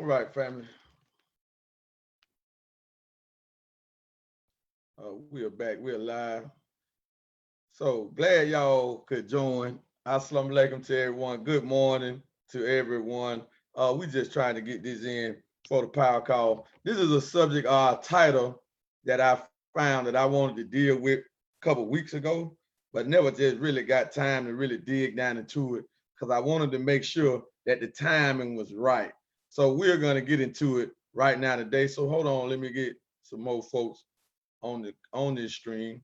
right, family. We are back. We're live. So glad y'all could join. Assalamu alaikum to everyone. Good morning to everyone. We just trying to get this in for the power call. This is a subject title that I found that I wanted to deal with a couple weeks ago, but never just really got time to really dig down into it because I wanted to make sure that the timing was right. So we're going to get into it right now today. So hold on, let me get some more folks on this stream.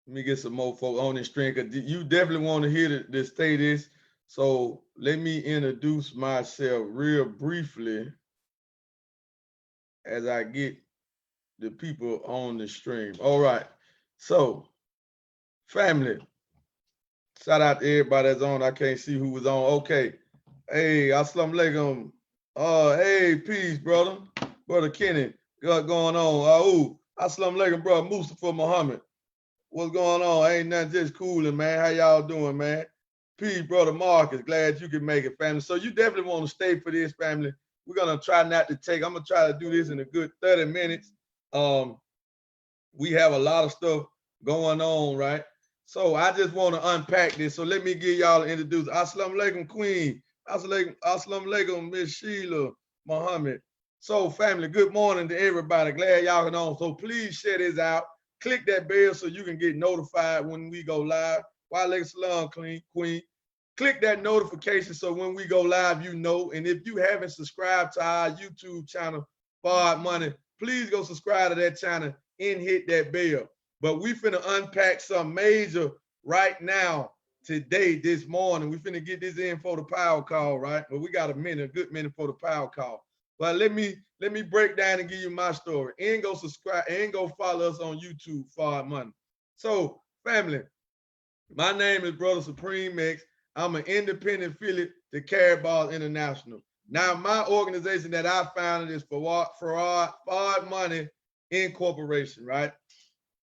Let me get some more folks on this stream because you definitely want to hear this say this. So let me introduce myself real briefly as I get the people on the stream. All right. So, family, shout out to everybody that's on. I can't see who was on. Okay. Hey, assalamu alaikum. Hey, peace, brother. Brother Kenny, what's going on? Assalamu alaikum, brother Mustafa Muhammad. What's going on? Ain't nothing, just cooling, man. How y'all doing, man? Peace, brother Marcus. Glad you can make it, family. So you definitely want to stay for this, family. We're gonna try not to take. I'm gonna try to do this in a good 30 minutes. We have a lot of stuff going on, right? So I just want to unpack this. So let me give y'all introduce. Assalamu alaikum, Queen. Assalamu alaikum, Miss Sheila Muhammad. So, family, good morning to everybody. Glad y'all can on. So please share this out. Click that bell so you can get notified when we go live. Walaikum salam, Queen. Click that notification so when we go live, you know. And if you haven't subscribed to our YouTube channel, Fard Money, please go subscribe to that channel and hit that bell. But we finna unpack some major right now, today, this morning. We finna get this in for the power call, right? But we got a good minute for the power call. But let me break down and give you my story. And go subscribe and go follow us on YouTube, Fard Money. So, family, my name is Brother Supreme X. I'm an independent affiliate to Caraballs International. Now, my organization that I founded is Fard Money Incorporation, right?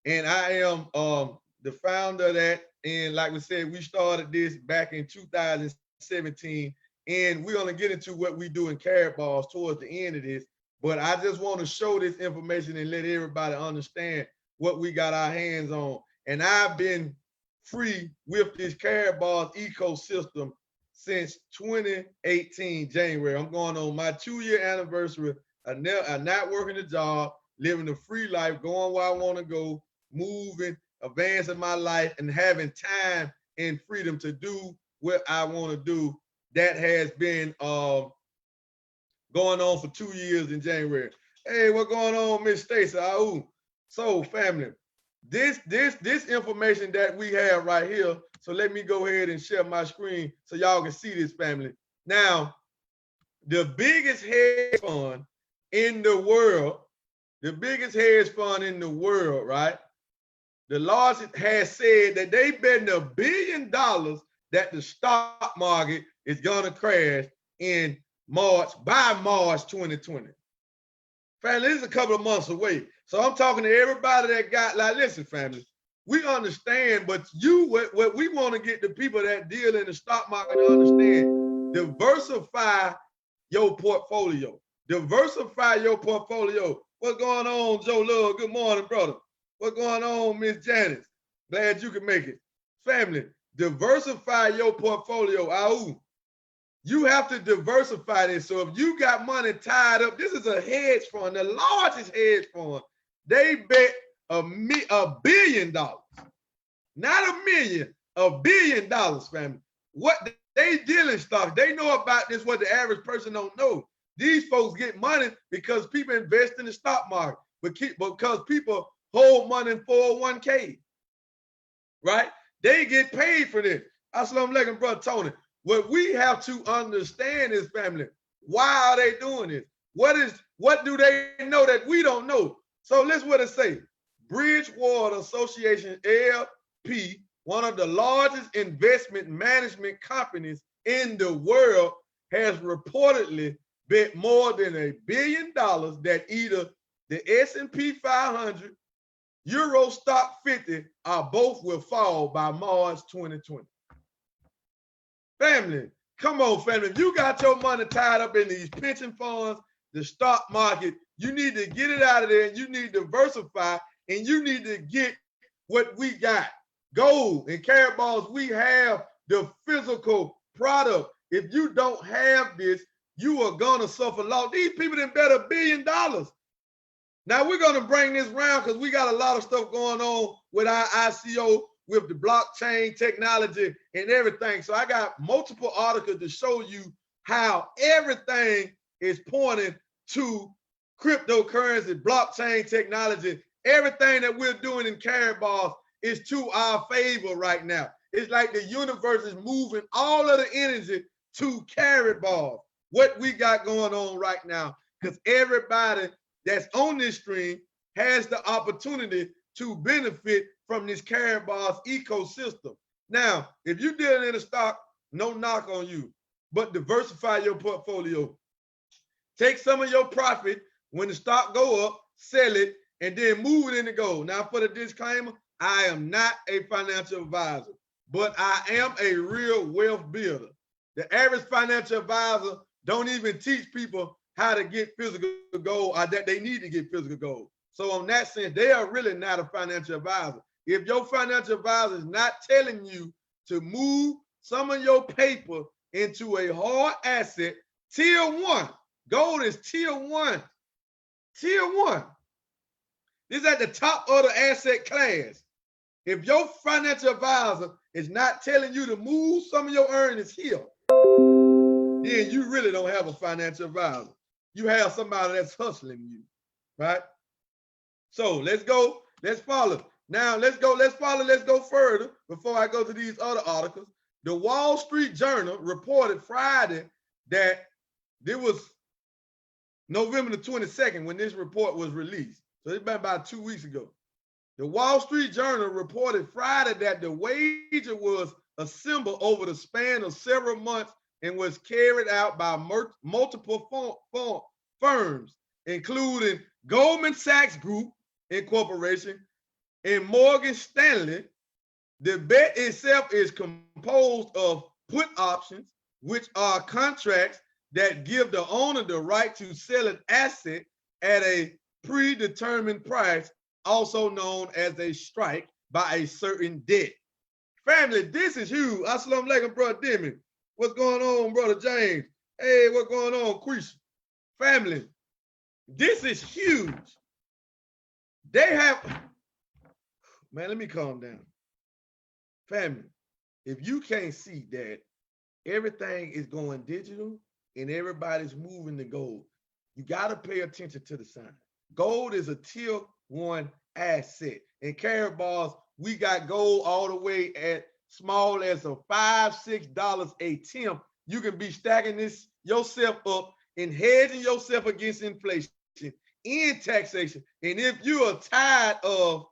And I am the founder of that. And like we said, we started this back in 2017. And we're going to get into what we do in Caraballs towards the end of this. But I just want to show this information and let everybody understand what we got our hands on. And I've been free with this Caraballs ecosystem since 2018, January. I'm going on my 2-year anniversary of not working a job, living a free life, going where I want to go, moving, advancing my life, and having time and freedom to do what I want to do. That has been going on for 2 years in January. Hey, what's going on, Miss Stacy? So, family, this information that we have right here. So let me go ahead and share my screen so y'all can see this, family. Now, the biggest hedge fund in the world, right? The largest has said that they betting $1 billion that the stock market is gonna crash by March 2020. Family, this is a couple of months away. So I'm talking to everybody that got, like, listen, family, we understand, but what we want to get the people that deal in the stock market to understand, diversify your portfolio. Diversify your portfolio. What's going on, Joe Love? Good morning, brother. What's going on, Miss Janice? Glad you can make it. Family, diversify your portfolio. You have to diversify this. So if you got money tied up, this is a hedge fund, the largest hedge fund. They bet $1 billion, not $1 million, $1 billion, family. What they deal in stocks, they know about this, what the average person don't know. These folks get money because people invest in the stock market, because people hold money in 401k, right? They get paid for this. Assalamu alaikum, brother Tony. What we have to understand is, family, why are they doing this? What do they know that we don't know? So listen what it say. Bridgewater Association, LP, one of the largest investment management companies in the world, has reportedly bet more than $1 billion that either the S&P 500, Euro Stock 50, or both will fall by March 2020. Family, Come on, family. If you got your money tied up in these pension funds, the stock market, you need to get it out of there, and you need to diversify, and you need to get what we got. Gold and carat balls, we have the physical product. If you don't have this, you are gonna suffer loss. These people done bet $1 billion. Now we're gonna bring this round because we got a lot of stuff going on with our ICO, with the blockchain technology and everything. So I got multiple articles to show you how everything is pointing to cryptocurrency, blockchain technology. Everything that we're doing in carat balls is to our favor right now. It's like the universe is moving all of the energy to carat balls. What we got going on right now, because everybody that's on this stream has the opportunity to benefit from this carat balls ecosystem. Now, if you're dealing in a stock, no knock on you, but diversify your portfolio. Take some of your profit when the stock go up, sell it, and then move it into gold. Now, for the disclaimer, I am not a financial advisor, but I am a real wealth builder. The average financial advisor don't even teach people how to get physical gold or that they need to get physical gold. So on that sense, they are really not a financial advisor. If your financial advisor is not telling you to move some of your paper into a hard asset, tier one, gold is tier one. Tier one. This is at the top of the asset class. If your financial advisor is not telling you to move some of your earnings here, then you really don't have a financial advisor. You have somebody that's hustling you, right? So let's go, let's follow. Now let's go further before I go to these other articles. The Wall Street Journal reported Friday that there was November the 22nd when this report was released. So it's been about 2 weeks ago. The Wall Street Journal reported Friday that the wager was assembled over the span of several months and was carried out by multiple firms, including Goldman Sachs Group Incorporation and Morgan Stanley. The bet itself is composed of put options, which are contracts that give the owner the right to sell an asset at a predetermined price, also known as a strike by a certain date. Family, this is huge. Assalamu alaikum, brother Demi. What's going on, brother James? Hey, what's going on, Quisha? Family, this is huge. They have, man, let me calm down. Family, if you can't see that everything is going digital and everybody's moving to gold, you got to pay attention to the sign. Gold is a tier one asset. In carat balls, we got gold all the way at small as a $5-6 a tenth. You can be stacking this yourself up and hedging yourself against inflation and taxation. And if you are tired of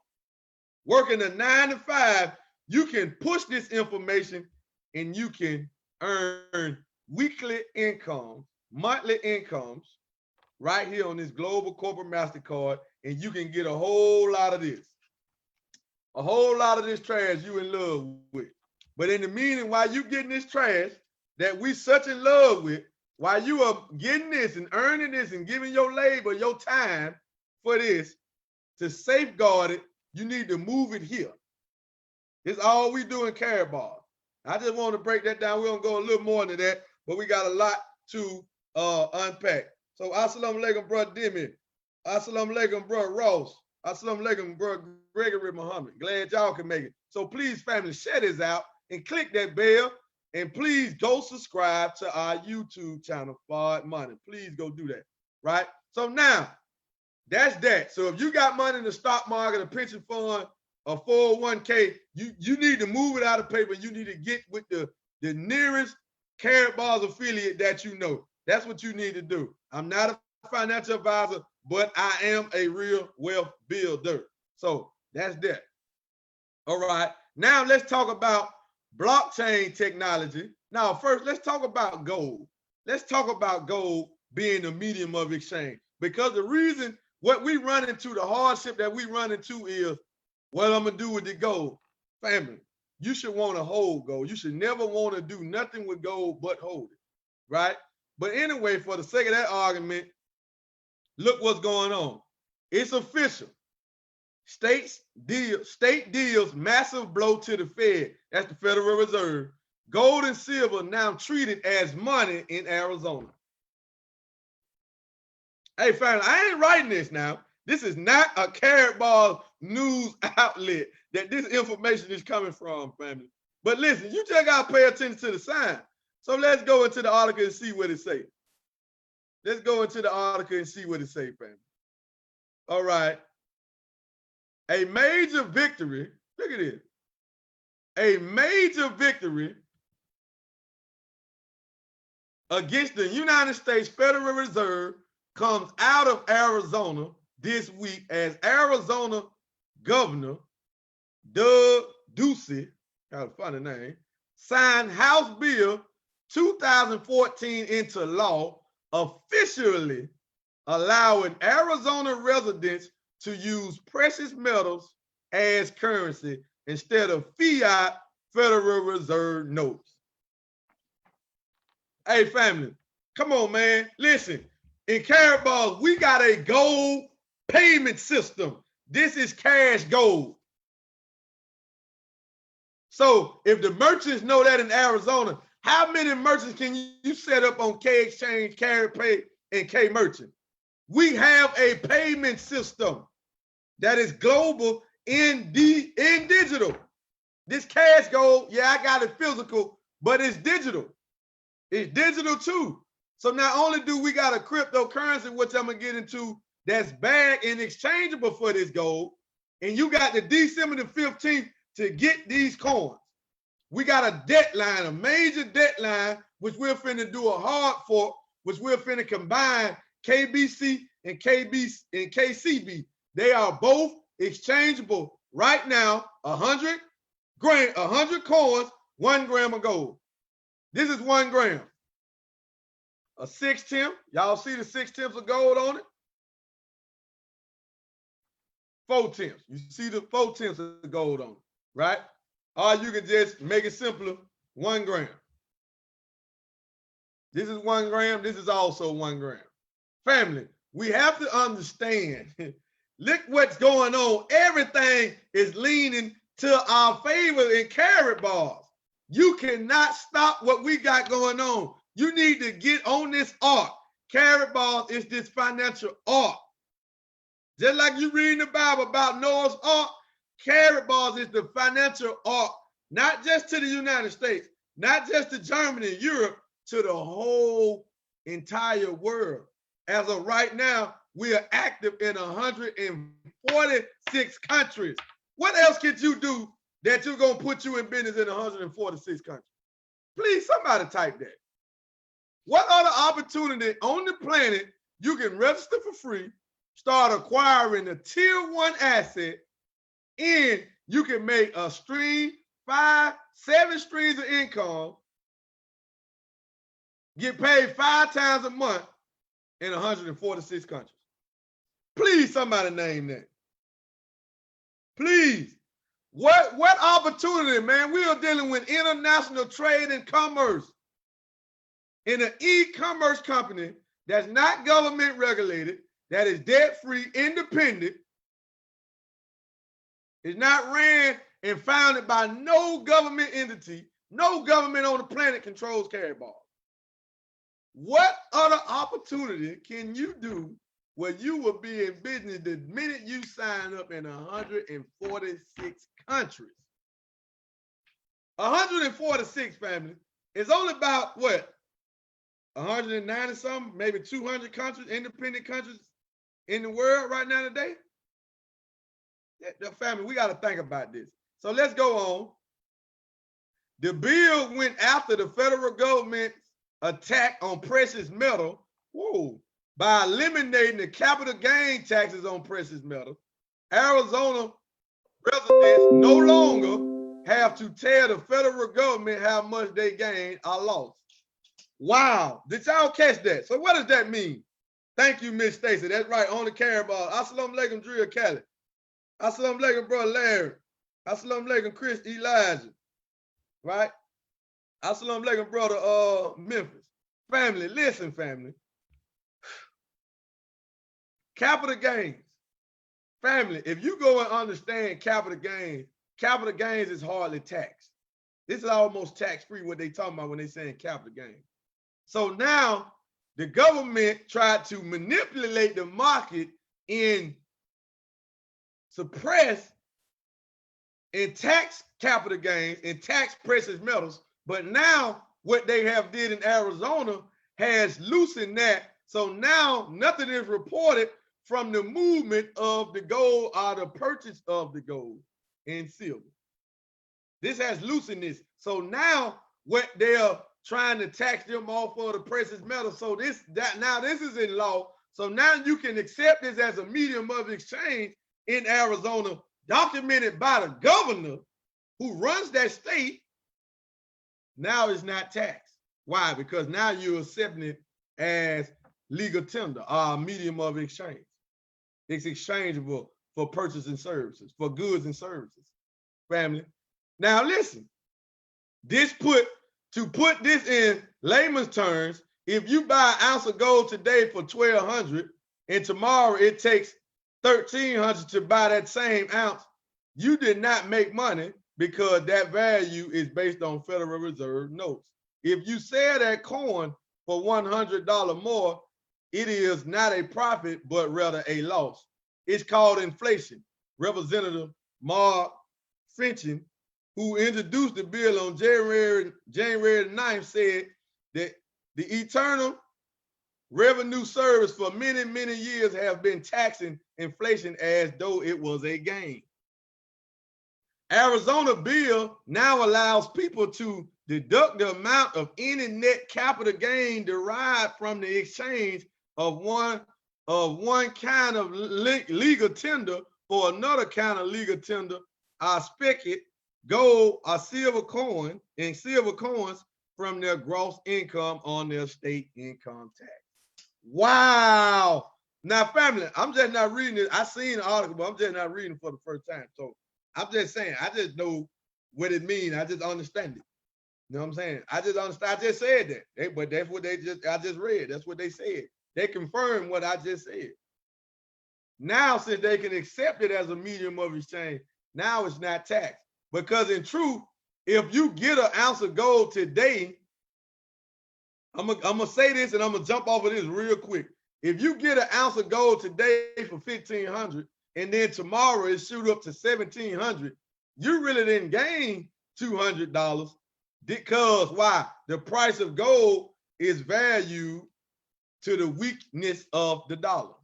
working a 9 to 5, you can push this information and you can earn weekly income, monthly incomes right here on this Global Corporate MasterCard, and you can get a whole lot of this. A whole lot of this trash you in love with. But in the meaning, while you getting this trash that we such in love with, while you are getting this and earning this and giving your labor, your time for this, to safeguard it, you need to move it here. It's all we do in carat bars. I just want to break that down. We're going to go a little more into that, but we got a lot to unpack. So, assalamu alaikum, brother Demi. Assalamu alaikum, brother Ross. Assalamu alaikum, brother Gregory Muhammad. Glad y'all can make it. So please, family, share this out and click that bell. And please go subscribe to our YouTube channel, Fard Money. Please go do that, right? So now, that's that. So if you got money in the stock market, a pension fund, a 401k, you need to move it out of paper. You need to get with the nearest carat balls affiliate that you know. That's what you need to do. I'm not a financial advisor, but I am a real wealth builder. So that's that. All right. Now let's talk about blockchain technology. Now, first, let's talk about gold. Let's talk about gold being the medium of exchange. Because the reason what we run into, the hardship that we run into is what I'm going to do with the gold. Family, you should want to hold gold. You should never want to do nothing with gold but hold it, right? But anyway, for the sake of that argument, look what's going on. It's official. State deals massive blow to the Fed. That's the Federal Reserve. Gold and silver now treated as money in Arizona. Hey, family, I ain't writing this now. This is not a Karatbars news outlet that this information is coming from, family. But listen, you just got to pay attention to the sign. So let's go into the article and see what it says. Let's go into the article and see what it says, family. All right. A major victory. Look at this. A major victory against the United States Federal Reserve comes out of Arizona this week as Arizona Governor Doug Ducey, got a funny name, signed House Bill 2014 into law, officially allowing Arizona residents to use precious metals as currency instead of fiat Federal Reserve notes. Hey, family, come on, man. Listen, in Karatbars, we got a gold payment system. This is cash gold. So if the merchants know that in Arizona, how many merchants can you set up on K Exchange, Carry Pay, and K Merchant? We have a payment system that is global in digital. This cash gold, yeah, I got it physical, but it's digital. It's digital too. So not only do we got a cryptocurrency, which I'm gonna get into, that's bagged and exchangeable for this gold, and you got the December the 15th to get these coins. We got a deadline, a major deadline, which we're finna do a hard fork, which we're finna combine KBC and KCB. They are both exchangeable right now. 100 coins, 1 gram of gold. This is 1 gram. A 6/10. Y'all see the 6/10 of gold on it? 4/10. You see the 4/10 of gold on it, right? Or you can just make it simpler, 1 gram. This is 1 gram. This is also 1 gram. Family, we have to understand, look what's going on. Everything is leaning to our favor in Karatbars. You cannot stop what we got going on. You need to get on this arc. Karatbars is this financial arc. Just like you read in the Bible about Noah's ark, Karatbars is the financial arc, not just to the United States, not just to Germany and Europe, to the whole entire world. As of right now, we are active in 146 countries. What else could you do that you're going to put you in business in 146 countries? Please, somebody type that. What other opportunity on the planet you can register for free, start acquiring a tier 1 asset, and you can make a stream, 5, 7 streams of income, get paid 5 times a month in 146 countries? Please, somebody name that. Please. What opportunity, man? We are dealing with international trade and commerce in an e-commerce company that's not government regulated, that is debt-free, independent, is not ran and founded by no government entity. No government on the planet controls Karatbars. What other opportunity can you do where you will be in business the minute you sign up in 146 countries? 146, family. It's only about what? 190 something, maybe 200 countries, independent countries in the world right now today. The family, we got to think about this. So let's go on. The bill went after the federal government's attack on precious metal, by eliminating the capital gain taxes on precious metal. Arizona residents no longer have to tell the federal government how much they gained or lost. Wow, did y'all catch that? So what does that mean? Thank you, Miss Stacy. That's right, on the Karatbars. Assalamu alaikum, Drill Kelly. Assalamu alaikum, brother Larry. Assalamu alaikum, Chris Elijah. right? Assalamu alaikum, brother, Memphis. Family, listen, family. Capital gains. Family, if you go and understand capital gains is hardly taxed. This is almost tax-free what they talking about when they saying capital gains. So now the government tried to manipulate the market and suppress and tax capital gains and tax precious metals. But now what they have did in Arizona has loosened that. So now nothing is reported from the movement of the gold or the purchase of the gold and silver. This has loosened this. So now what they're trying to tax them off for the precious metal. So this is in law. So now you can accept this as a medium of exchange in Arizona, documented by the governor who runs that state. Now it's not taxed. Why? Because now you're accepting it as legal tender, medium of exchange. It's exchangeable for purchase and services, for goods and services. Family. Now listen, to put this in layman's terms, if you buy an ounce of gold today for $1,200 and tomorrow it takes $1,300 to buy that same ounce, you did not make money because that value is based on Federal Reserve notes. If you sell that coin for $100 more, it is not a profit, but rather a loss. It's called inflation. Representative Mark Finchin, who introduced the bill on January 9th, said that the Internal Revenue Service for many, many years have been taxing inflation as though it was a gain. Arizona bill now allows people to deduct the amount of any net capital gain derived from the exchange of one kind of legal tender for another kind of legal tender, spigot, gold or silver coin and silver coins from their gross income on their state income tax. Wow. Now, family, I'm just not reading it. I seen the article, but I'm just not reading for the first time. So I'm just saying, I just know what it means. I just understand it. You know what I'm saying? I just understand. I just said that. But that's what I just read. That's what they said. They confirmed what I just said. Now, since they can accept it as a medium of exchange, now it's not taxed. Because in truth, if you get an ounce of gold today, I'm gonna say this and I'm gonna jump off of this real quick. If you get an ounce of gold today for $1,500 and then tomorrow it shoot up to $1,700, you really didn't gain $200 because why? The price of gold is valued to the weakness of the dollar.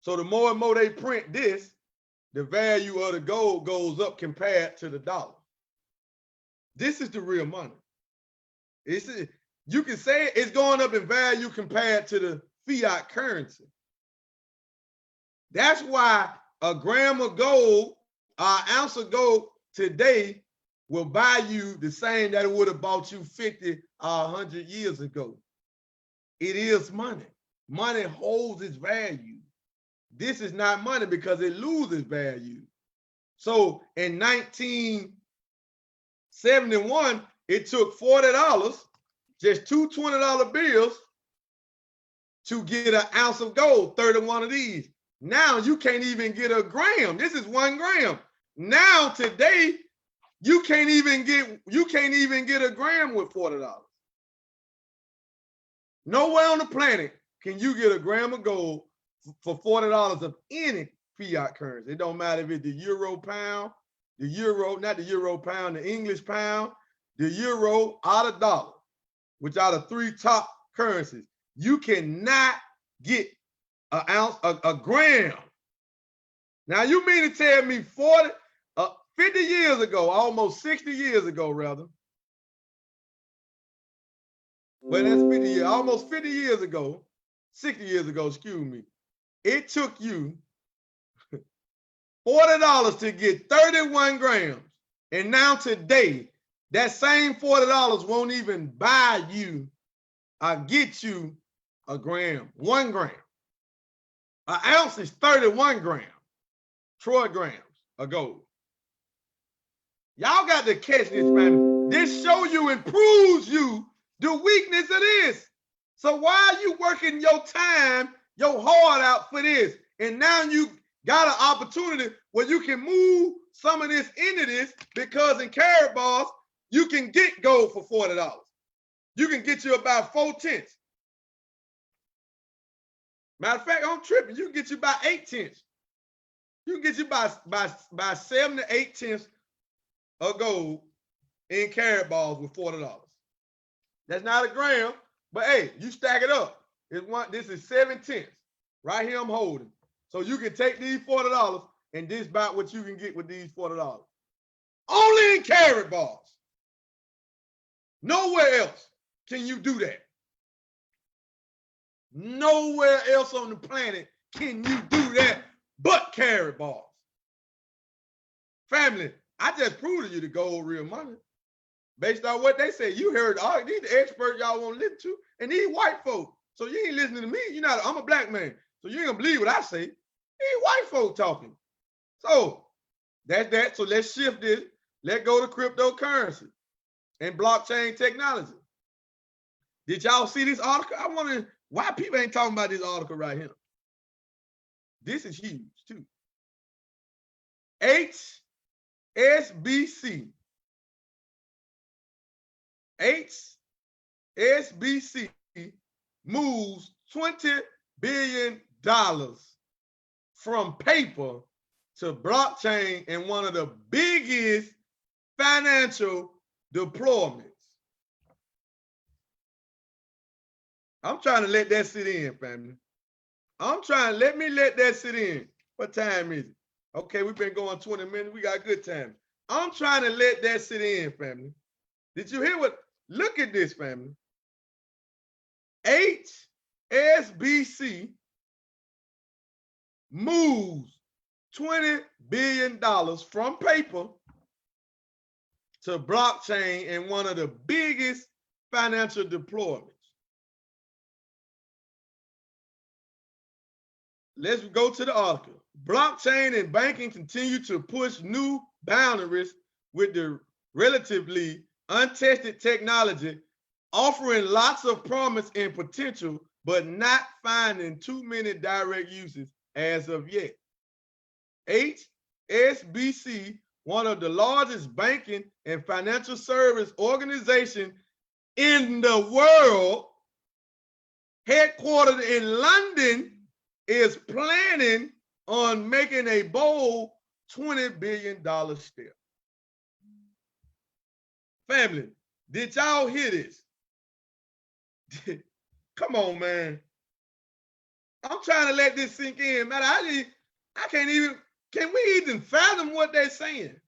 So the more and more they print this, the value of the gold goes up compared to the dollar. This is the real money. You can say it's going up in value compared to the fiat currency. That's why a gram of gold, an ounce of gold today will buy you the same that it would have bought you 50 or 100 years ago. It is money. Money holds its value. This is not money because it loses value. So in 1971, it took $40, just two $20 bills to get an ounce of gold, 31 of these. Now you can't even get a gram. This is 1 gram. Now today, you can't even get a gram with $40. Nowhere on the planet can you get a gram of gold for $40 of any fiat currency. It don't matter if it's the euro pound, the English pound, the euro or the dollar, which are the 3 top currencies. You cannot get an ounce, a gram. Now you mean to tell me 50 years ago, almost 60 years ago, rather. Well, that's 50 years, almost 50 years ago, 60 years ago, excuse me. It took you $40 to get 31 grams. And now today, that same $40 won't even buy you or get you a gram, 1 gram. An ounce is 31 grams, Troy grams of gold. Y'all got to catch this, man. This show you and proves you the weakness of this. So why are you working your time, your heart out for this? And now you got an opportunity where you can move some of this into this, because in carrot balls, you can get gold for $40. You can get you about 4/10. Matter of fact, I'm tripping. You can get you about 8/10. You can get you by 7 to 8/10 of gold in carrot balls with $40. That's not a gram, but hey, you stack it up. This is 7/10. Right here I'm holding. So you can take these $40 and this about what you can get with these $40. Only in carrot balls. Nowhere else can you do that. Nowhere else on the planet can you do that but carrot balls. Family, I just proved to you the gold real money. Based on what they say. You heard all these the experts y'all want to listen to, and these white folks. So you ain't listening to me. I'm a black man. So you ain't gonna believe what I say. These white folk talking. So that's that. So let's shift this. Let's go to cryptocurrency and blockchain technology. Did y'all see this article? I wonder why people ain't talking about this article right here. This is huge too. HSBC. HSBC moves $20 billion from paper to blockchain in one of the biggest financial deployments. I'm trying to let that sit in, family. Let that sit in. What time is it? Okay, we've been going 20 minutes. We got good time. I'm trying to let that sit in, family. Did you hear what? Look at this, family. HSBC moves $20 billion from paper to blockchain in one of the biggest financial deployments. Let's go to the article. Blockchain and banking continue to push new boundaries with the relatively untested technology, offering lots of promise and potential, but not finding too many direct uses as of yet. HSBC, one of the largest banking and financial service organizations in the world, headquartered in London, is planning on making a bold $20 billion step. Family, did y'all hear this? Come on, man. I'm trying to let this sink in, man. Can we even fathom what they're saying?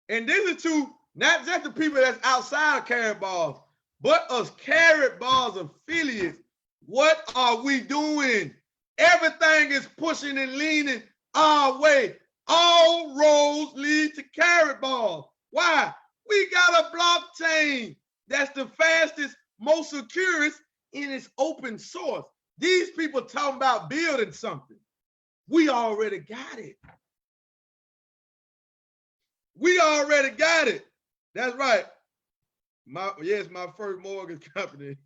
And this is to not just the people that's outside of carrot balls, but us carrot balls affiliates. What are we doing? Everything is pushing and leaning our way. All roads lead to carrot balls. Why? We got a blockchain that's the fastest, most securest, and it's open source. These people talking about building something. We already got it. We already got it. That's right. My first mortgage company,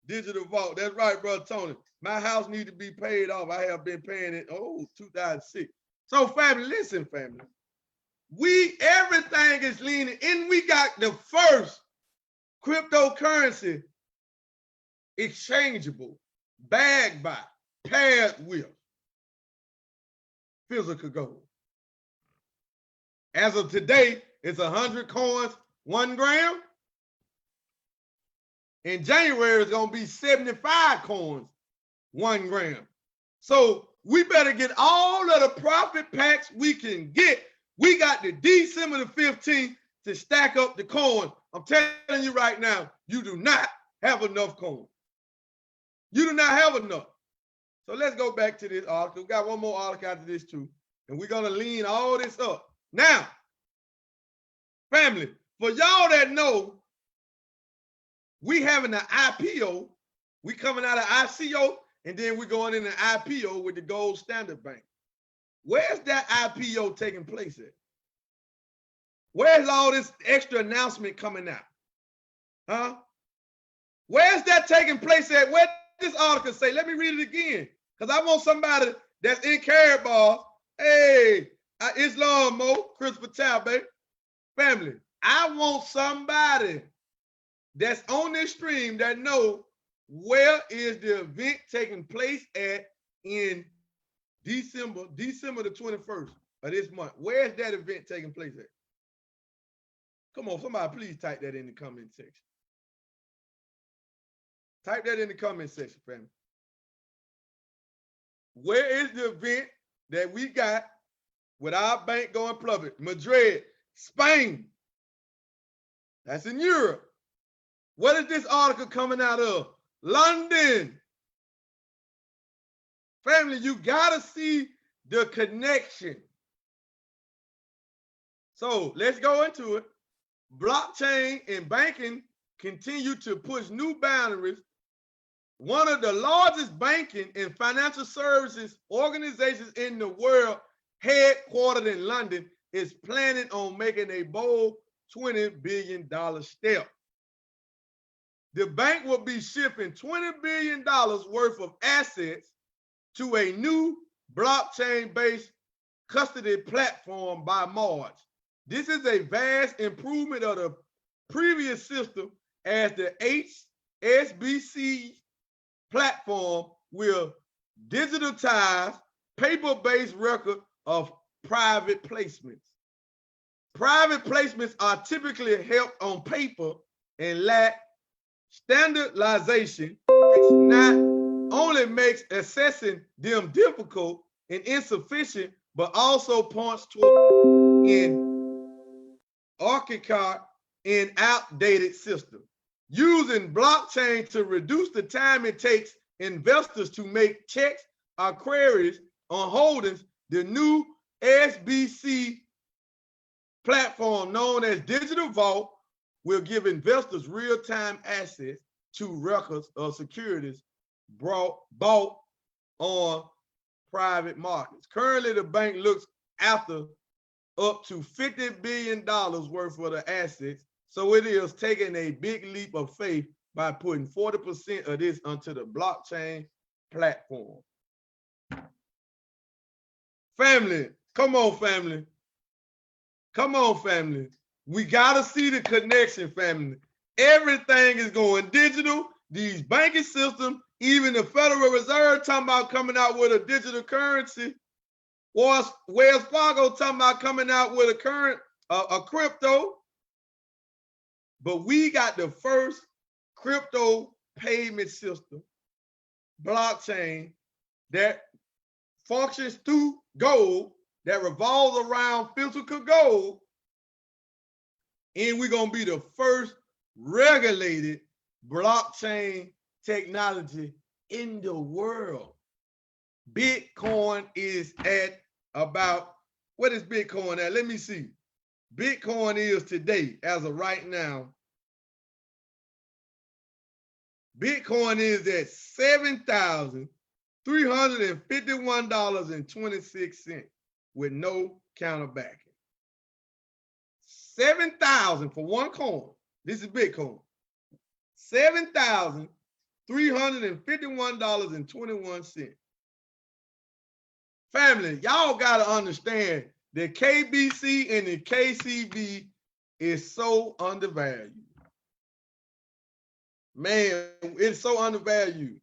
Digital Vault. That's right, brother Tony. My house needs to be paid off. I have been paying it, 2006. So family, listen, family. Everything is leaning, and we got the first cryptocurrency exchangeable, bagged by, paired with physical gold. As of today, it's 100 coins, 1 gram. In January, it's going to be 75 coins, 1 gram. So we better get all of the profit packs we can get. We got the December the 15th to stack up the coins. I'm telling you right now, you do not have enough coins. You do not have enough. So let's go back to this article. We got one more article after this too. And we're going to lean all this up. Now, family, for y'all that know, we having an IPO. We coming out of ICO, and then we're going in an IPO with the Gold Standard Bank. Where's that IPO taking place at? Where's all this extra announcement coming out? Huh? Where's that taking place at? Where does this article say? Let me read it again. Because I want somebody that's in Karatbars. Hey, Islam Mo, Christopher Tal, baby. Family, I want somebody that's on this stream that know where is the event taking place at in December the 21st of this month. Where's that event taking place at? Come on, somebody please type that in the comment section. Type that in the comment section, family. Where is the event that we got with our bank going public? Madrid, Spain. That's in Europe. What is this article coming out of? London. Family, you gotta see the connection. So let's go into it. Blockchain and banking continue to push new boundaries. One of the largest banking and financial services organizations in the world, headquartered in London, is planning on making a bold $20 billion step. The bank will be shipping $20 billion worth of assets to a new blockchain-based custody platform by March. This is a vast improvement of the previous system, as the HSBC platform will digitize paper-based record of private placements. Private placements are typically held on paper and lack standardization, which not only makes accessing them difficult and insufficient, but also points toward an archaic and outdated system. Using blockchain to reduce the time it takes investors to make checks or queries on holdings, the new SBC platform, known as Digital Vault, will give investors real-time access to records of securities bought on private markets. Currently, the bank looks after up to $50 billion worth of the assets, so it is taking a big leap of faith by putting 40% of this onto the blockchain platform. Family, come on, family. Come on, family. We gotta see the connection, family. Everything is going digital. These banking systems, even the Federal Reserve talking about coming out with a digital currency. Wells Fargo talking about coming out with a crypto. But we got the first crypto payment system, blockchain, that functions through gold, that revolves around physical gold. And we're going to be the first regulated blockchain technology in the world. Bitcoin is at about, what is Bitcoin at? Let me see. Bitcoin is today, as of right now, Bitcoin is at $7,351.26 with no counterbacking. 7,000 for one coin. This is Bitcoin. $7,351.21. Family, y'all got to understand the KBC and the KCB is so undervalued. Man, it's so undervalued.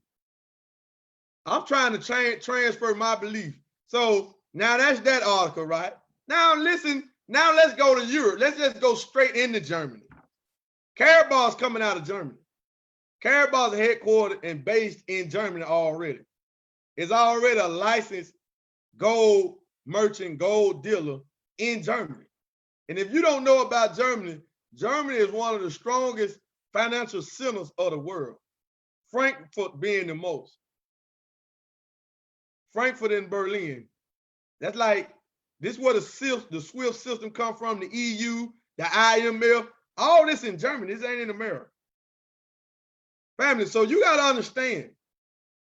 I'm trying to transfer my belief. So now that's that article, right? Now listen, now let's go to Europe. Let's just go straight into Germany. Karatbars coming out of Germany. Karatbars are headquartered and based in Germany already. It's already a licensed gold merchant, gold dealer in Germany. And if you don't know about Germany, Germany is one of the strongest financial centers of the world. Frankfurt being the most. Frankfurt and Berlin. That's like, this is where the SWIFT system come from, the EU, the IMF, all this in Germany. This ain't in America. Family, so you got to understand.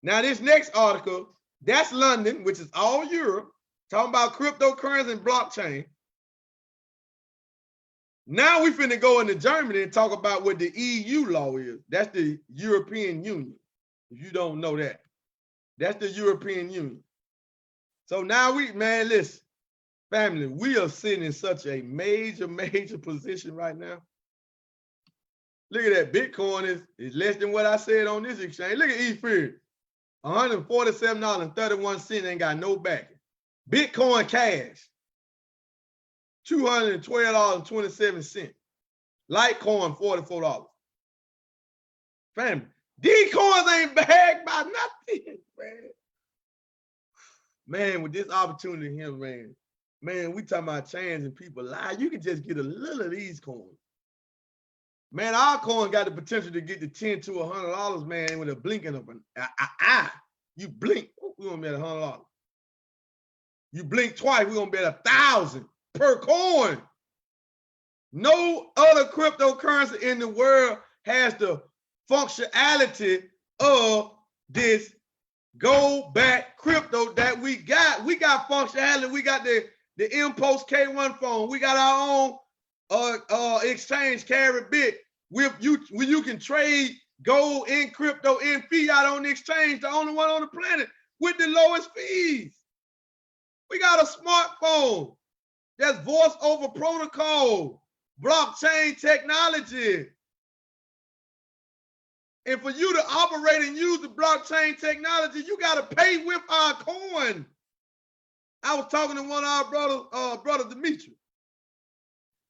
Now this next article, that's London, which is all Europe, talking about cryptocurrency and blockchain. Now we finna go into Germany and talk about what the EU law is. That's the European Union. If you don't know that, that's the European Union. So now man, listen, family, we are sitting in such a major position right now. Look at that. Bitcoin is less than what I said on this exchange. Look at Ethereum. $147.31 ain't got no backing. Bitcoin Cash, $212.27. Litecoin, $44. Family, these coins ain't bagged by nothing, man. Man, with this opportunity here, man, we talking about changing people's lives. You can just get a little of these coins. Man, our coin got the potential to get to $10 to $100, man, with a blinking of an eye. You blink, we're gonna be at $100. You blink twice, we're gonna be at 1,000 per coin. No other cryptocurrency in the world has the functionality of this gold-backed crypto that we got. We got functionality. We got the Impost K1 phone. We got our own exchange, Caribbean, where you can trade gold in crypto in fiat on the exchange, the only one on the planet with the lowest fees. We got a smartphone that's voice over protocol, blockchain technology. And for you to operate and use the blockchain technology, you got to pay with our coin. I was talking to one of our brothers, brother Dimitri,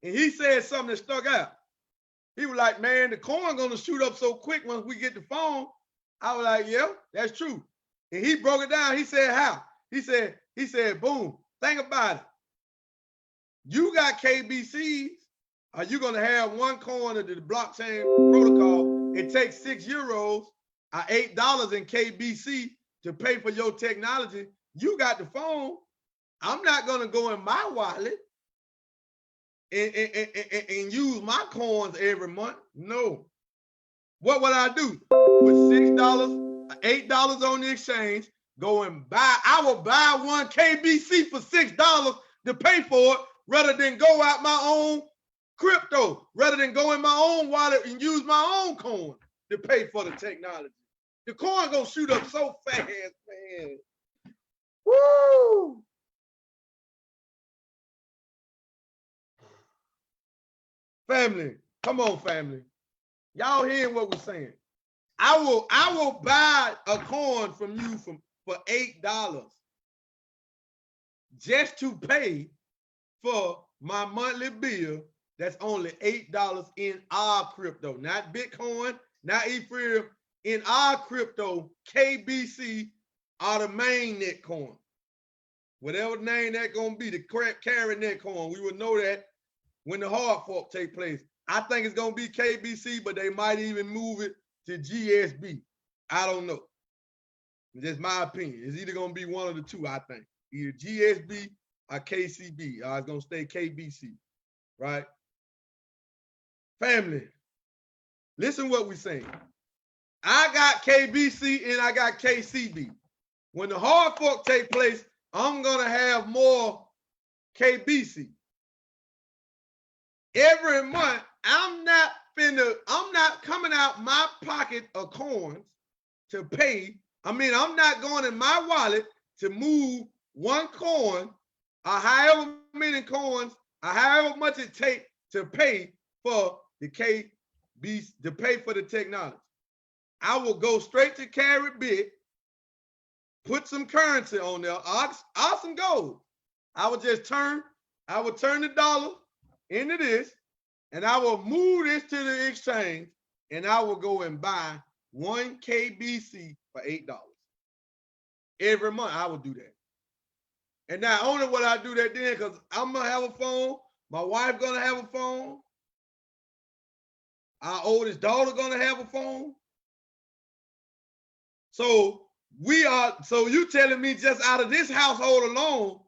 and he said something that stuck out. He was like, man, the coin gonna shoot up so quick once we get the phone. I was like, yeah, that's true. And he broke it down. He said, how? He said, boom, think about it. You got KBCs. Are you gonna have one coin of the blockchain protocol? It takes €6 or $8 in KBC to pay for your technology. You got the phone. I'm not gonna go in my wallet and use my coins every month. No. What would I do? Put $6, $8 on the exchange, go and buy. I will buy one KBC for $6 to pay for it rather than go out my own crypto, rather than go in my own wallet and use my own coin to pay for the technology. The coin gonna shoot up so fast, man. Woo! Family, come on, family. Y'all hearing what we're saying? I will buy a coin from you for $8 just to pay for my monthly bill. That's only $8 in our crypto, not Bitcoin, not Ethereum. In our crypto, KBC are the main net coin. Whatever name that gonna be, the carry net coin, we will know that when the hard fork take place. I think it's gonna be KBC, but they might even move it to GSB. I don't know. That's my opinion. It's either gonna be one of the two, I think. Either GSB or KCB. It's gonna stay KBC, right? Family, listen what we're saying. I got KBC and I got KCB. When the hard fork take place, I'm gonna have more KBC. Every month, I'm not coming out my pocket of coins to pay. I'm not going in my wallet to move one coin or however many coins or however much it takes to pay for the KB, to pay for the technology. I will go straight to Caribbean, put some currency on there, some gold. I would turn the dollar into this, and I will move this to the exchange, and I will go and buy one KBC for $8. Every month I will do that. And not only will I do that then, because I'm gonna have a phone, my wife gonna have a phone, our oldest daughter gonna have a phone. So you telling me just out of this household alone,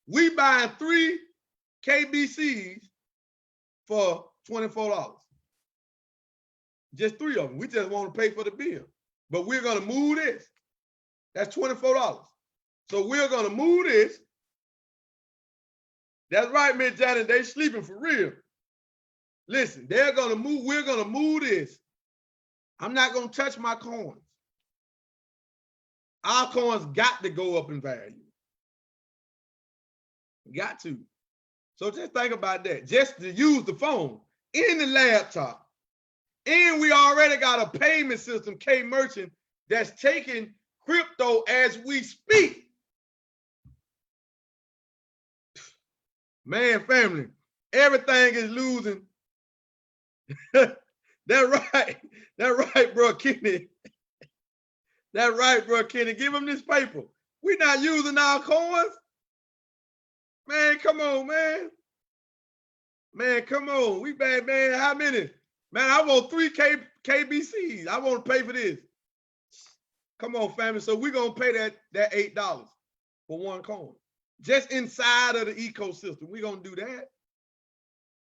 we buying 3 KBCs for $24. Just 3 of them. We just want to pay for the bill. But we're going to move this. That's $24. So we're going to move this. That's right, Miss Janet. They sleeping for real. Listen, they're gonna move, we're gonna move this. I'm not gonna touch my coins. Our coins got to go up in value. Got to. So just think about that. Just to use the phone in the laptop. And we already got a payment system, K Merchant, that's taking crypto as we speak. Man, family, everything is losing. That's right. That's right, bro, Kenny. That's right, bro, Kenny. Give him this paper. We're not using our coins. Man, come on, man. Man, come on. We bad, man. How many? Man, I want 3 KBCs. I want to pay for this. Come on, family. So we're going to pay that $8 for one coin. Just inside of the ecosystem. We're going to do that.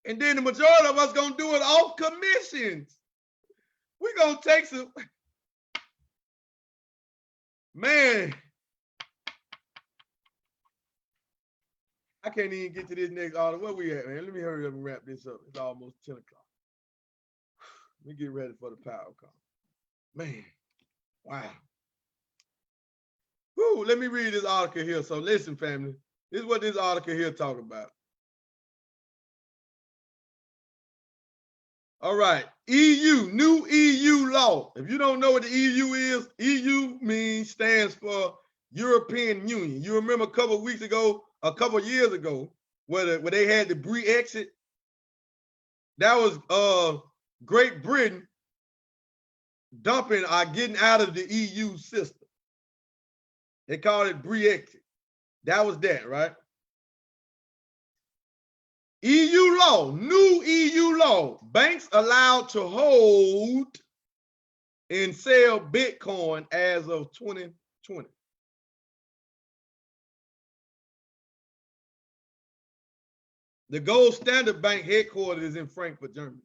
And then the majority of us going to do it off commissions. We're going to take some. Man. I can't even get to this next order. Where we at, man? Let me hurry up and wrap this up. It's almost 10 o'clock. Let me get ready for the power call. Man, wow. Whew, let me read this article here. So listen, family. This is what this article here talk about. All right. EU, new EU law. If you don't know what the EU is, EU stands for European Union. You remember a couple of weeks ago, a couple of years ago, where they had the Brexit? That was Great Britain dumping or getting out of the EU system. They called it Brexit. That was that, right? EU law, new EU law. Banks allowed to hold and sell Bitcoin as of 2020. The Gold Standard Bank headquarters is in Frankfurt, Germany.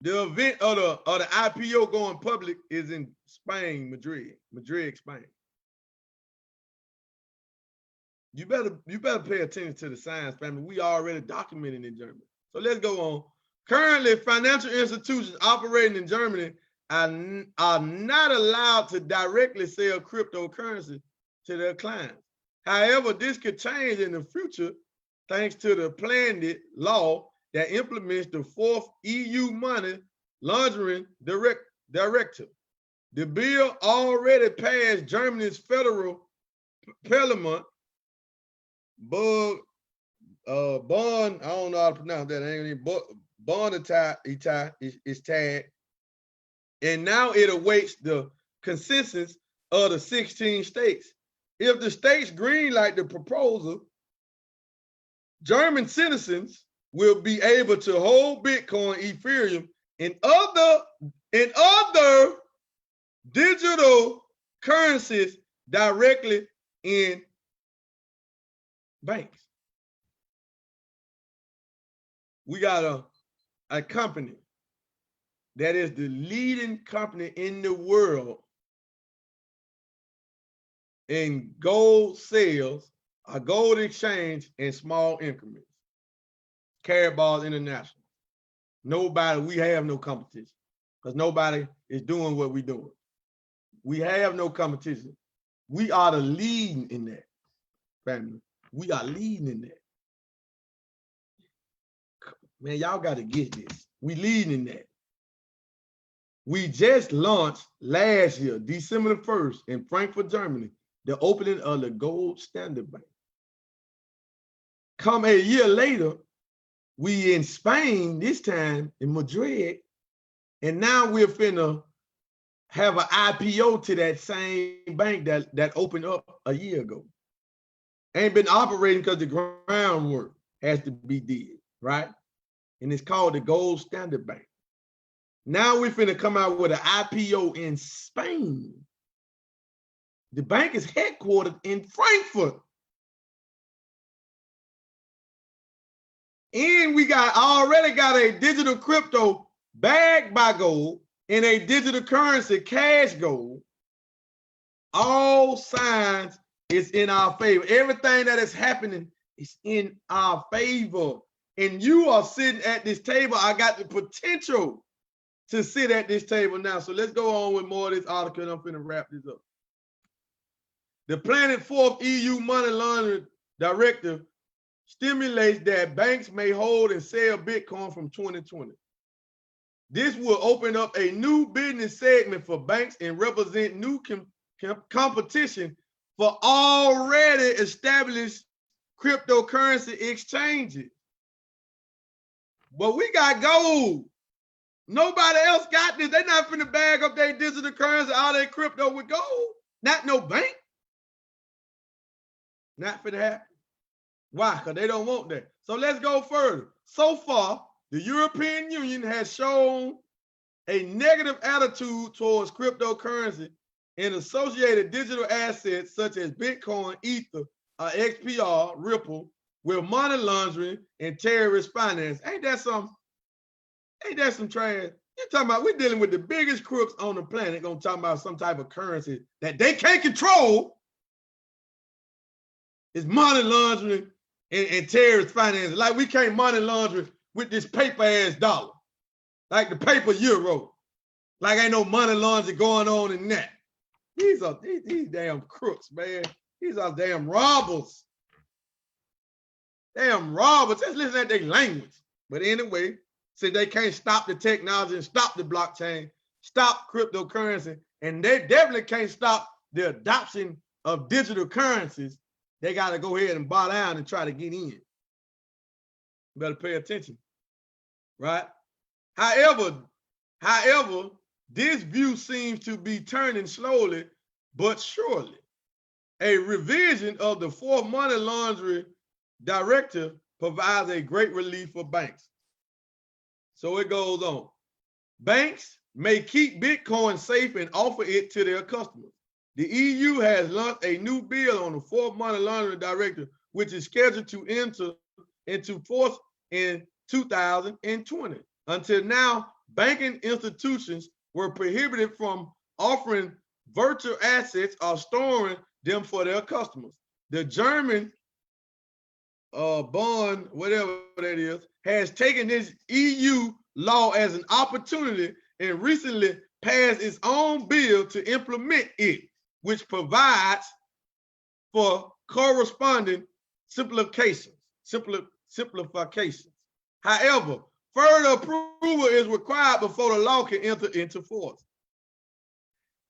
The event of the IPO going public is in Spain, Madrid, Spain. You better pay attention to the signs, family. We already documented in Germany. So let's go on. Currently, financial institutions operating in Germany are not allowed to directly sell cryptocurrency to their clients. However, this could change in the future thanks to the planned law that implements the 4th EU money laundering directive. The bill already passed Germany's federal parliament. Bond, I don't know how to pronounce that. Bond is tagged. And now it awaits the consensus of the 16 states. If the states greenlight the proposal, German citizens will be able to hold Bitcoin, Ethereum, and other digital currencies directly in banks. We got a company that is the leading company in the world in gold sales, a gold exchange in small increments. Karatbars International. Nobody, we have no competition because nobody is doing what we're doing. We have no competition. We are the leading in that, family. We are leading in that. Man, y'all got to get this. We leading in that. We just launched last year, December the 1st, in Frankfurt, Germany, the opening of the Gold Standard Bank. Come a year later, we in Spain, this time in Madrid, and now we're finna have an IPO to that same bank that opened up a year ago. Ain't been operating because the groundwork has to be did, right? And it's called the Gold Standard Bank. Now we're finna come out with an IPO in Spain. The bank is headquartered in Frankfurt. And we already got a digital crypto backed by gold and a digital currency cash gold. All signs is in our favor. Everything that is happening It's in our favor. And you are sitting at this table. I got the potential to sit at this table now. So let's go on with more of this article, and I'm finna wrap this up. The planned fourth EU money laundering directive stimulates that banks may hold and sell Bitcoin from 2020. This will open up a new business segment for banks and represent new competition for already established cryptocurrency exchanges. But we got gold. Nobody else got this. They're not finna bag up their digital currency, all their crypto with gold. Not no bank. Not finna happen. Why? Because they don't want that. So let's go further. So far, the European Union has shown a negative attitude towards cryptocurrency and associated digital assets such as Bitcoin, Ether, XPR, Ripple, with money laundering and terrorist finance. Ain't that some trash? You're talking about we're dealing with the biggest crooks on the planet, gonna talk about some type of currency that they can't control. It's money laundering and terrorist finance. Like we can't money launder with this paper ass dollar, like the paper euro. Like ain't no money laundering going on in that. These damn crooks, man. These are damn robbers. Damn robbers. Just listen at their language. But anyway, since they can't stop the technology and stop the blockchain, stop cryptocurrency, and they definitely can't stop the adoption of digital currencies, they got to go ahead and bow down and try to get in. You better pay attention, right? However, this view seems to be turning slowly but surely. A revision of the fourth money laundering directive provides a great relief for banks. So it goes on. Banks may keep Bitcoin safe and offer it to their customers. The EU has launched a new bill on the fourth money laundering directive, which is scheduled to enter into force in 2020. Until now, banking institutions were prohibited from offering virtual assets or storing them for their customers. The German bond, whatever that is, has taken this EU law as an opportunity and recently passed its own bill to implement it, which provides for corresponding simplifications. However, further approval is required before the law can enter into force.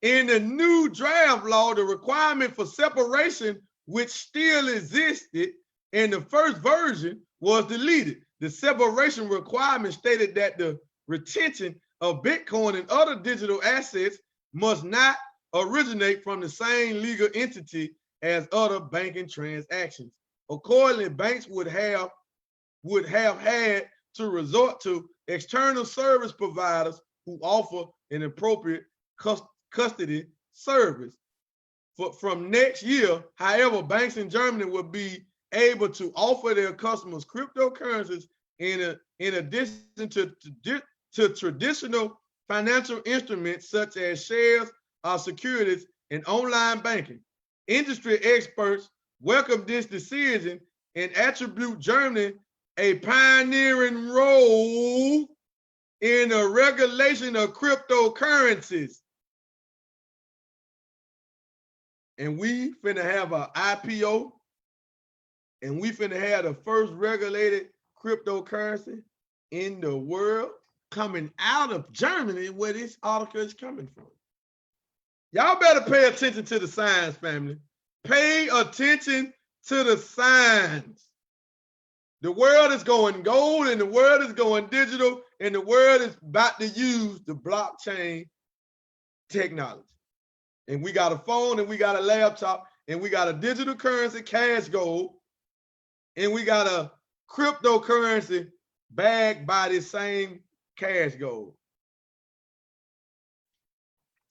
In the new draft law, the requirement for separation, which still existed in the first version, was deleted. The separation requirement stated that the retention of Bitcoin and other digital assets must not originate from the same legal entity as other banking transactions. Accordingly, banks would have had to resort to external service providers who offer an appropriate custody service. From next year, however, banks in Germany will be able to offer their customers cryptocurrencies in addition to traditional financial instruments such as shares or securities and online banking. Industry experts welcome this decision and attribute Germany a pioneering role in the regulation of cryptocurrencies. And we finna have an IPO, and we finna have the first regulated cryptocurrency in the world coming out of Germany, where this article is coming from. Y'all better pay attention to the signs, family. Pay attention to the signs. The world is going gold, and the world is going digital, and the world is about to use the blockchain technology. And we got a phone, and we got a laptop, and we got a digital currency, cash gold, and we got a cryptocurrency backed by this same cash gold.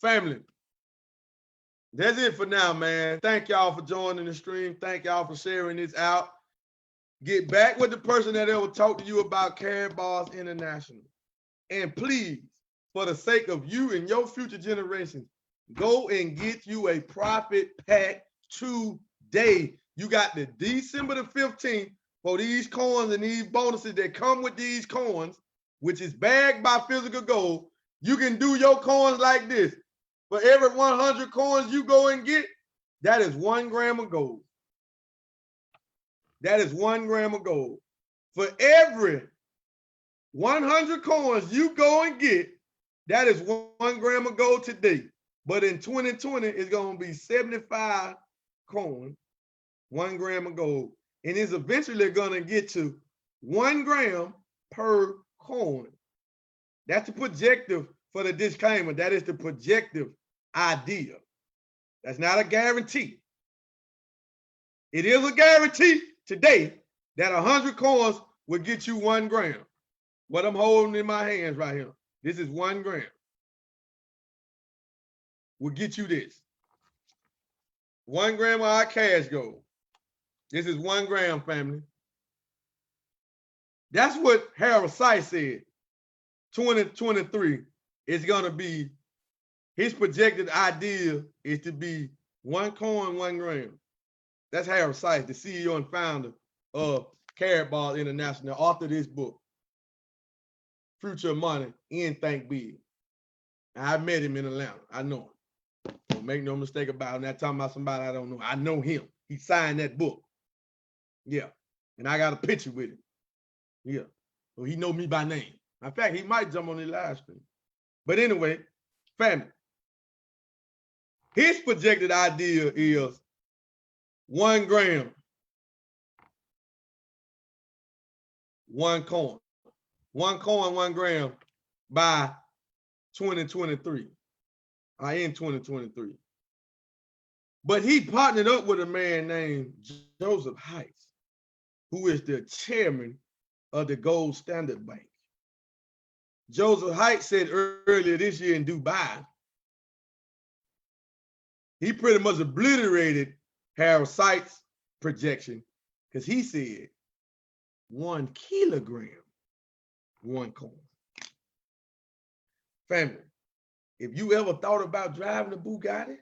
Family, that's it for now, man. Thank y'all for joining the stream. Thank y'all for sharing this out. Get back with the person that ever talked to you about Karatbars International. And please, for the sake of you and your future generations, go and get you a profit pack today. You got the December the 15th for these coins and these bonuses that come with these coins, which is bagged by physical gold. You can do your coins like this. For every 100 coins you go and get, that is 1 gram of gold. That is 1 gram of gold. For every 100 coins you go and get, that is 1 gram of gold today. But in 2020, it's going to be 75 coins, 1 gram of gold. And it's eventually going to get to 1 gram per coin. That's the projective for the disclaimer. That is the projective idea. That's not a guarantee. It is a guarantee today that 100 coins will get you 1 gram. What I'm holding in my hands right here, this is 1 gram. Will get you this. 1 gram of our cash gold. This is 1 gram, family. That's what Harold Sykes said. 2023 is going to be, his projected idea is to be 1 coin, 1 gram. That's Harold Sykes, the CEO and founder of Carrot Ball International, author of this book, Future of Money and Think Big. I met him in Atlanta. I know him. Don't make no mistake about it. I'm not talking about somebody I don't know. I know him. He signed that book. Yeah. And I got a picture with him. Yeah. So he know me by name. In fact, he might jump on the live stream. But anyway, family, his projected idea is 1 gram, 1 coin. 1 coin, 1 gram by 2023. In 2023. But he partnered up with a man named Joseph Heights, who is the chairman of the Gold Standard Bank. Joseph Heights said earlier this year in Dubai, he pretty much obliterated Harold Sykes' projection because he said 1 kilogram, 1 coin. Family, if you ever thought about driving a Bugatti,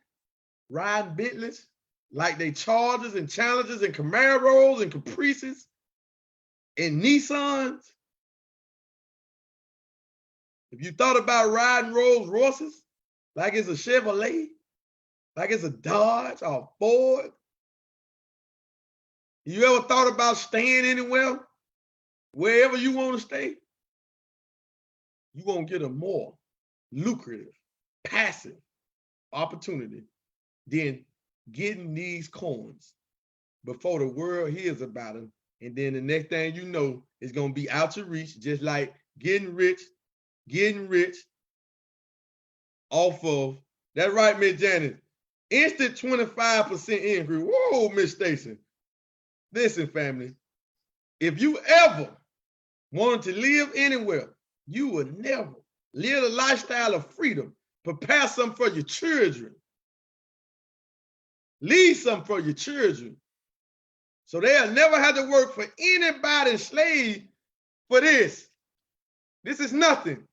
riding Bentleys, like they Chargers and Challengers and Camaros and Caprices and Nissans, if you thought about riding Rolls Royces, like it's a Chevrolet, like it's a Dodge or a Ford, you ever thought about staying anywhere, wherever you want to stay, you're going to get a more lucrative, passive opportunity than getting these coins before the world hears about them. And then the next thing you know, it's going to be out your reach, just like getting rich off of, that right, Miss Janet, instant 25% increase. Whoa, Miss Stacy. Listen, family, if you ever wanted to live anywhere, you would never live a lifestyle of freedom. Prepare something for your children. Leave something for your children. So they'll never have to work for anybody enslaved for this. This is nothing.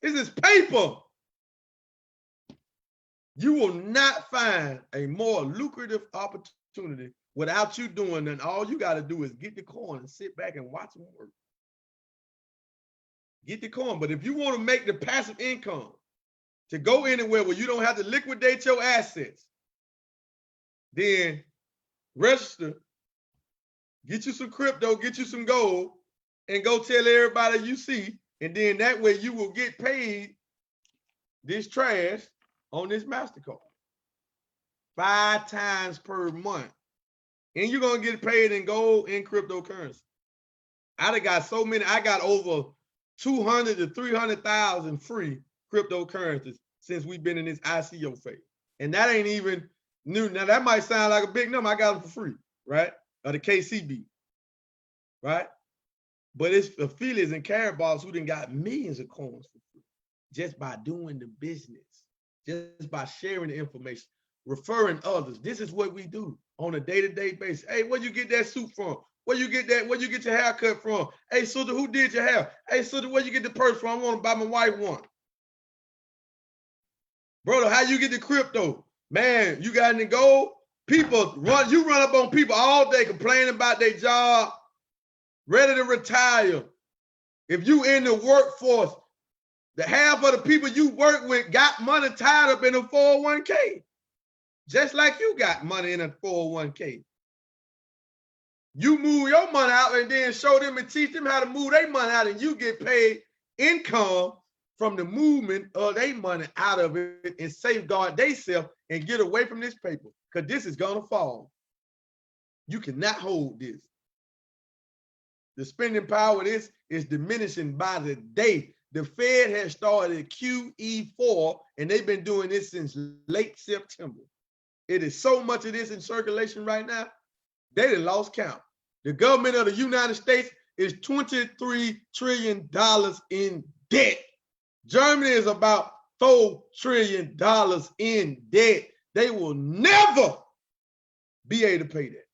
This is paper. You will not find a more lucrative opportunity without you doing that. All you got to do is get the coin and sit back and watch them work. Get the coin. But if you want to make the passive income to go anywhere where you don't have to liquidate your assets, then register, get you some crypto, get you some gold, and go tell everybody you see. And then that way you will get paid this trash on this MasterCard 5 times per month. And you're going to get paid in gold and cryptocurrency. I got so many, I got over 200 to 300,000 free cryptocurrencies since we've been in this ICO phase. And that ain't even new. Now that might sound like a big number. I got them for free, right? Or the KCB, right? But it's affiliates and carrot balls who done got millions of coins for free just by doing the business, just by sharing the information, referring others. This is what we do on a day-to-day basis. Hey, where you get that suit from? Where you get that? Where you get your haircut from? Hey, Suda, who did your hair? Hey, Suda, where you get the purse from? I want to buy my wife one. Brother, how you get the crypto? Man, you got any gold? People you run up on people all day complaining about their job, ready to retire. If you in the workforce, the half of the people you work with got money tied up in a 401k. Just like you got money in a 401k. You move your money out and then show them and teach them how to move their money out, and you get paid income from the movement of their money out of it and safeguard themselves and get away from this paper, because this is going to fall. You cannot hold this. The spending power of this is diminishing by the day. The Fed has started QE4, and they've been doing this since late September. It is so much of this in circulation right now, they done lost count. The government of the United States is $23 trillion in debt. Germany is about $4 trillion in debt. They will never be able to pay that.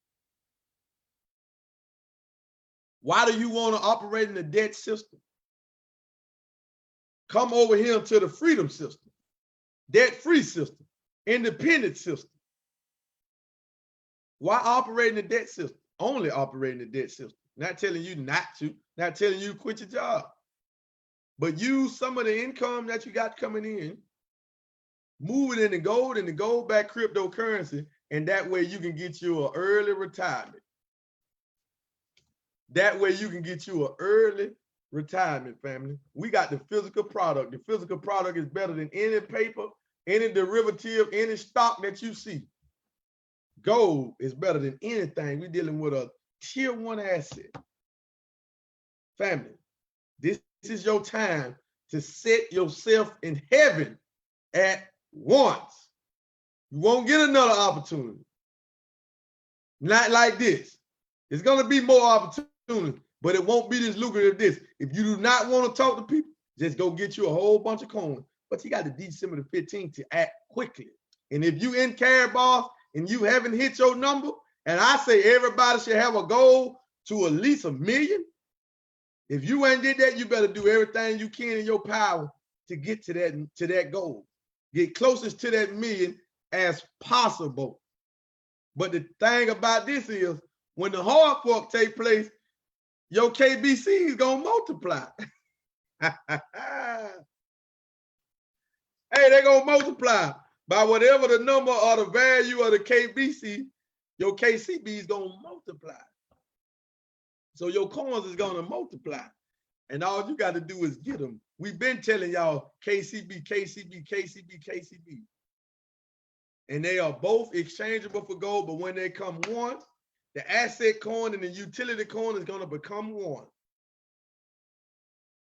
Why do you want to operate in the debt system? Come over here to the freedom system, debt-free system, independent system. Why operate in the debt system? Only operate in the debt system. Not telling you not to, not telling you to quit your job. But use some of the income that you got coming in, move it into gold and the gold-backed cryptocurrency, and that way you can get you an early retirement. That way you can get you an early retirement, family. We got the physical product. The physical product is better than any paper, any derivative, any stock that you see. Gold is better than anything. We're dealing with a tier 1 asset. Family, this is your time to set yourself in heaven at once. You won't get another opportunity. Not like this. It's going to be more opportunity, but it won't be this lucrative this. If you do not want to talk to people, just go get you a whole bunch of coins. But you got to December the 15th to act quickly. And if you in Carry Boss and you haven't hit your number, and I say everybody should have a goal to at least $1 million, if you ain't did that, you better do everything you can in your power to get to that goal. Get closest to that $1 million as possible. But the thing about this is, when the hard fork take place, your KBC is gonna multiply. Hey, they're gonna multiply by whatever the number or the value of the KBC, your KCB is gonna multiply. So your coins is gonna multiply. And all you got to do is get them. We've been telling y'all KCB, KCB, KCB, KCB. And they are both exchangeable for gold, but when they come one, the asset coin and the utility coin is going to become one.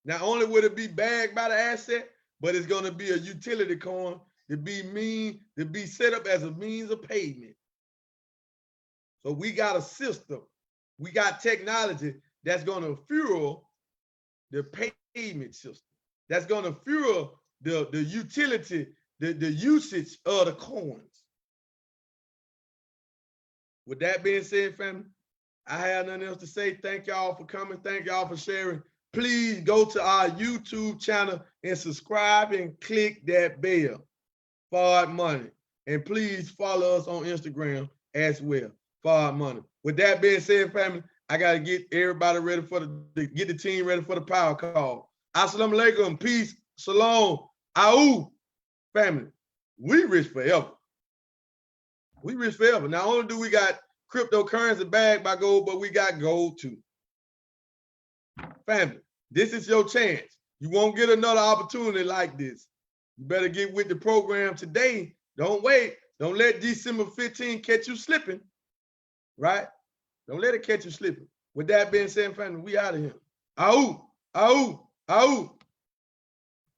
Not only will it be bagged by the asset, but it's going to be a utility coin to be set up as a means of payment. So we got a system, we got technology that's going to fuel the payment system. That's going to fuel the utility, the usage of the coins. With that being said, family, I have nothing else to say. Thank y'all for coming. Thank y'all for sharing. Please go to our YouTube channel and subscribe and click that bell. Forward Money. And please follow us on Instagram as well. Forward Money. With that being said, family, I got to get everybody ready get the team ready for the power call. Assalamu alaikum. Peace. Shalom. Au. Family, we rich forever. We rich forever. Not only do we got cryptocurrency backed by gold, but we got gold too. Family, this is your chance. You won't get another opportunity like this. You better get with the program today. Don't wait. Don't let December 15 catch you slipping. Right? Don't let it catch you slipping. With that being said, family, we out of here. Au, au, au.